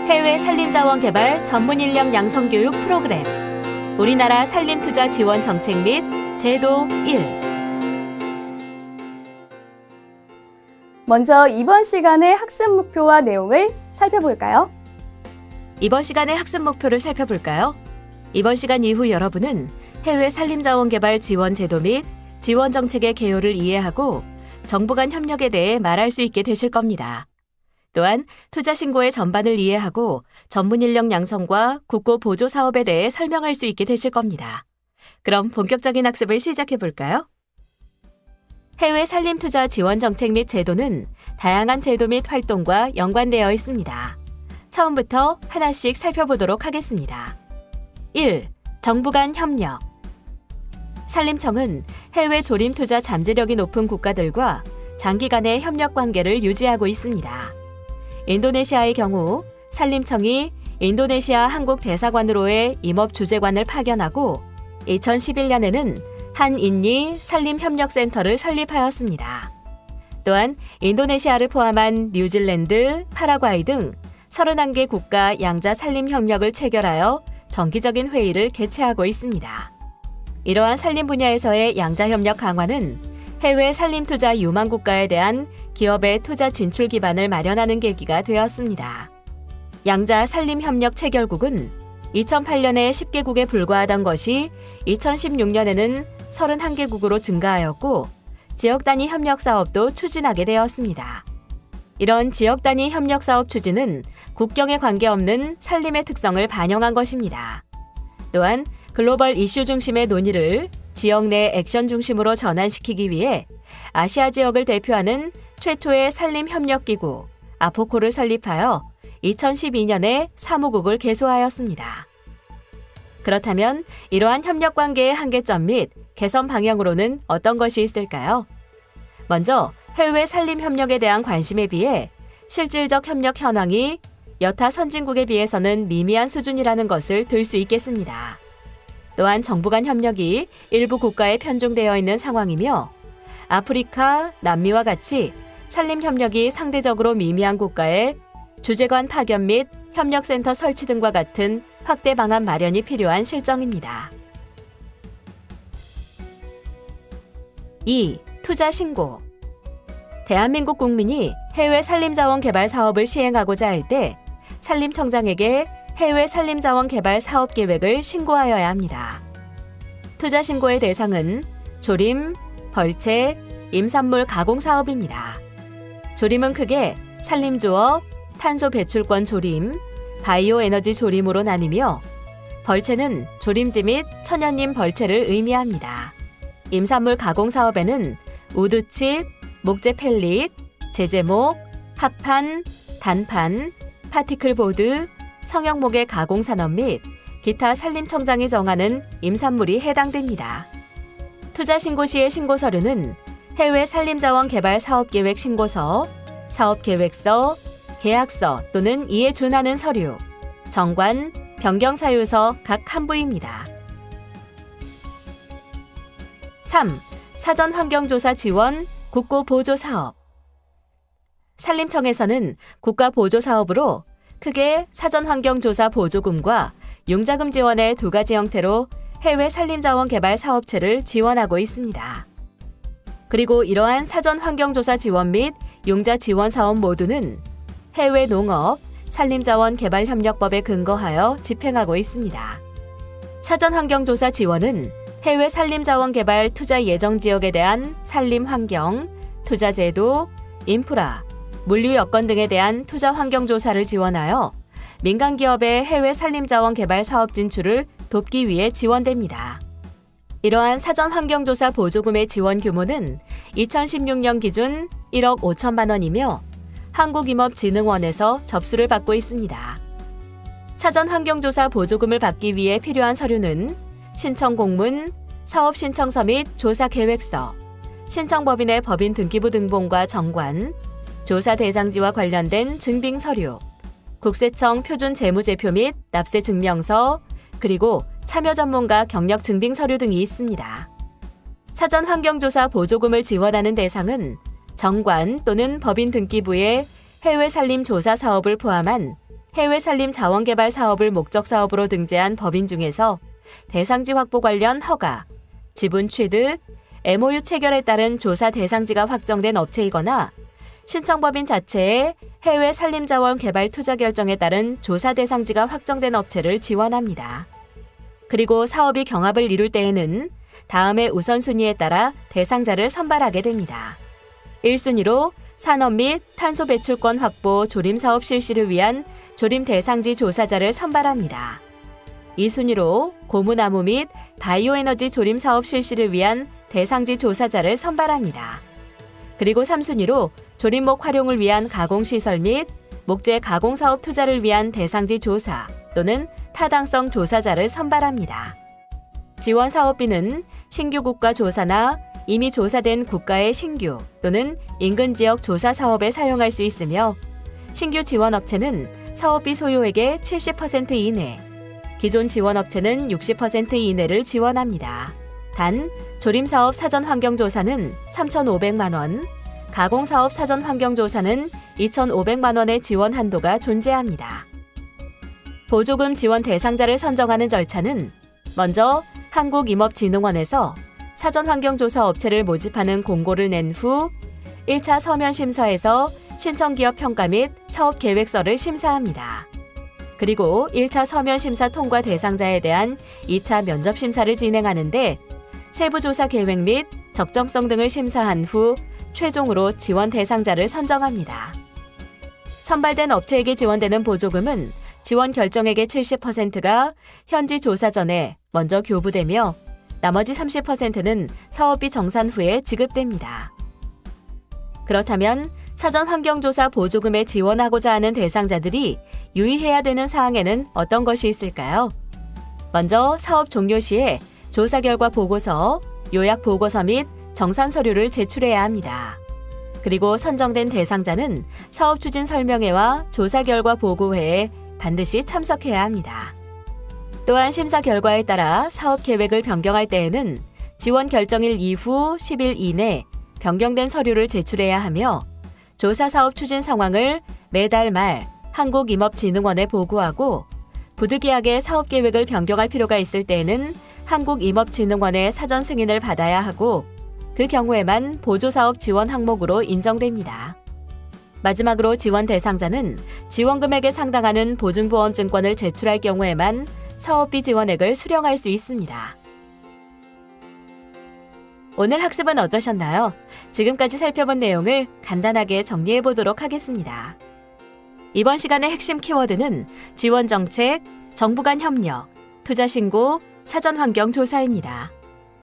해외 산림자원 개발 전문 인력 양성 교육 프로그램, 우리나라 산림투자 지원 정책 및 제도 1. 먼저 이번 시간의 학습 목표와 내용을 살펴볼까요? 이번 시간의 학습 목표를 살펴볼까요? 이번 시간 이후 여러분은 해외 산림자원 개발 지원 제도 및 지원 정책의 개요를 이해하고 정부 간 협력에 대해 말할 수 있게 되실 겁니다. 또한 투자 신고의 전반을 이해하고 전문 인력 양성과 국고 보조 사업에 대해 설명할 수 있게 되실 겁니다. 그럼 본격적인 학습을 시작해 볼까요? 해외 산림투자 지원 정책 및 제도는 다양한 제도 및 활동과 연관되어 있습니다. 처음부터 하나씩 살펴보도록 하겠습니다. 1. 정부 간 협력. 산림청은 해외 조림 투자 잠재력이 높은 국가들과 장기간의 협력 관계를 유지하고 있습니다. 인도네시아의 경우 산림청이 인도네시아 한국 대사관으로의 임업 주재관을 파견하고 2011년에는 한인리 산림협력센터를 설립하였습니다. 또한 인도네시아를 포함한 뉴질랜드, 파라과이 등 31개 국가 양자 산림협력을 체결하여 정기적인 회의를 개최하고 있습니다. 이러한 산림 분야에서의 양자협력 강화는 해외 산림투자 유망 국가에 대한 기업의 투자 진출 기반을 마련하는 계기가 되었습니다. 양자 산림협력 체결국은 2008년에 10개국에 불과하던 것이 2016년에는 31개국으로 증가하였고 지역 단위 협력 사업도 추진하게 되었습니다. 이런 지역 단위 협력 사업 추진은 국경에 관계없는 산림의 특성을 반영한 것입니다. 또한 글로벌 이슈 중심의 논의를 지역 내 액션 중심으로 전환시키기 위해 아시아 지역을 대표하는 최초의 산림협력기구 아포코를 설립하여 2012년에 사무국을 개소하였습니다. 그렇다면 이러한 협력 관계의 한계점 및 개선 방향으로는 어떤 것이 있을까요? 먼저 해외 산림 협력에 대한 관심에 비해 실질적 협력 현황이 여타 선진국에 비해서는 미미한 수준이라는 것을 들 수 있겠습니다. 또한 정부 간 협력이 일부 국가에 편중되어 있는 상황이며 아프리카, 남미와 같이 산림 협력이 상대적으로 미미한 국가에 주재관 파견 및 협력센터 설치 등과 같은 확대 방안 마련이 필요한 실정입니다. 2. 투자 신고. 대한민국 국민이 해외 산림자원 개발 사업을 시행하고자 할 때 산림청장에게 해외 산림자원 개발 사업 계획을 신고하여야 합니다. 투자 신고의 대상은 조림, 벌채, 임산물 가공 사업입니다. 조림은 크게 산림조업, 탄소 배출권 조림, 바이오 에너지 조림으로 나뉘며 벌채는 조림지 및 천연님 벌채를 의미합니다. 임산물 가공 사업에는 우드칩, 목재 펠릿, 제제목, 합판, 단판, 파티클보드, 성형목의 가공산업 및 기타 산림청장이 정하는 임산물이 해당됩니다. 투자 신고 시의 신고 서류는 해외 산림자원 개발 사업계획 신고서, 사업계획서, 계약서 또는 이에 준하는 서류, 정관, 변경사유서 각 한 부입니다. 3. 사전환경조사 지원, 국고 보조 사업. 산림청에서는 국가 보조 사업으로 크게 사전환경조사 보조금과 융자금 지원의 두 가지 형태로 해외 산림자원 개발 사업체를 지원하고 있습니다. 그리고 이러한 사전환경조사 지원 및 융자 지원 사업 모두는 해외 농업, 산림자원 개발협력법에 근거하여 집행하고 있습니다. 사전환경조사 지원은 해외 산림자원 개발 투자 예정 지역에 대한 산림 환경, 투자 제도, 인프라, 물류 여건 등에 대한 투자 환경 조사를 지원하여 민간 기업의 해외 산림자원 개발 사업 진출을 돕기 위해 지원됩니다. 이러한 사전 환경 조사 보조금의 지원 규모는 2016년 기준 1억 5천만 원이며 한국임업진흥원에서 접수를 받고 있습니다. 사전 환경 조사 보조금을 받기 위해 필요한 서류는 신청 공문, 사업 신청서 및 조사 계획서, 신청법인의 법인 등기부 등본과 정관, 조사 대상지와 관련된 증빙 서류, 국세청 표준 재무제표 및 납세 증명서, 그리고 참여 전문가 경력 증빙 서류 등이 있습니다. 사전 환경조사 보조금을 지원하는 대상은 정관 또는 법인 등기부의 해외 산림 조사 사업을 포함한 해외 산림 자원개발 사업을 목적 사업으로 등재한 법인 중에서 대상지 확보 관련 허가, 지분 취득, MOU 체결에 따른 조사 대상지가 확정된 업체이거나 신청법인 자체의 해외 산림자원 개발 투자 결정에 따른 조사 대상지가 확정된 업체를 지원합니다. 그리고 사업이 경합을 이룰 때에는 다음의 우선순위에 따라 대상자를 선발하게 됩니다. 1순위로 산업 및 탄소 배출권 확보 조림 사업 실시를 위한 조림 대상지 조사자를 선발합니다. 2순위로 고무나무 및 바이오에너지 조림 사업 실시를 위한 대상지 조사자를 선발합니다. 그리고 3순위로 조림목 활용을 위한 가공시설 및 목재 가공사업 투자를 위한 대상지 조사 또는 타당성 조사자를 선발합니다. 지원 사업비는 신규 국가 조사나 이미 조사된 국가의 신규 또는 인근 지역 조사 사업에 사용할 수 있으며 신규 지원 업체는 사업비 소요액의 70% 이내, 기존 지원 업체는 60% 이내를 지원합니다. 단, 조림사업 사전 환경조사는 3,500만 원, 가공사업 사전 환경조사는 2,500만 원의 지원 한도가 존재합니다. 보조금 지원 대상자를 선정하는 절차는 먼저 한국임업진흥원에서 사전 환경조사 업체를 모집하는 공고를 낸 후 1차 서면 심사에서 신청기업 평가 및 사업계획서를 심사합니다. 그리고 1차 서면 심사 통과 대상자에 대한 2차 면접 심사를 진행하는데 세부조사 계획 및 적정성 등을 심사한 후 최종으로 지원 대상자를 선정합니다. 선발된 업체에게 지원되는 보조금은 지원 결정액의 70%가 현지 조사 전에 먼저 교부되며 나머지 30%는 사업비 정산 후에 지급됩니다. 그렇다면 사전 환경조사 보조금에 지원하고자 하는 대상자들이 유의해야 되는 사항에는 어떤 것이 있을까요? 먼저 사업 종료 시에 조사 결과 보고서, 요약 보고서 및 정산 서류를 제출해야 합니다. 그리고 선정된 대상자는 사업 추진 설명회와 조사 결과 보고회에 반드시 참석해야 합니다. 또한 심사 결과에 따라 사업 계획을 변경할 때에는 지원 결정일 이후 10일 이내 변경된 서류를 제출해야 하며 조사 사업 추진 상황을 매달 말 한국임업진흥원에 보고하고 부득이하게 사업 계획을 변경할 필요가 있을 때에는 한국임업진흥원의 사전 승인을 받아야 하고 그 경우에만 보조사업 지원 항목으로 인정됩니다. 마지막으로 지원 대상자는 지원금액에 상당하는 보증보험증권을 제출할 경우에만 사업비 지원액을 수령할 수 있습니다. 오늘 학습은 어떠셨나요? 지금까지 살펴본 내용을 간단하게 정리해 보도록 하겠습니다. 이번 시간의 핵심 키워드는 지원 정책, 정부 간 협력, 투자 신고, 사전 환경 조사입니다.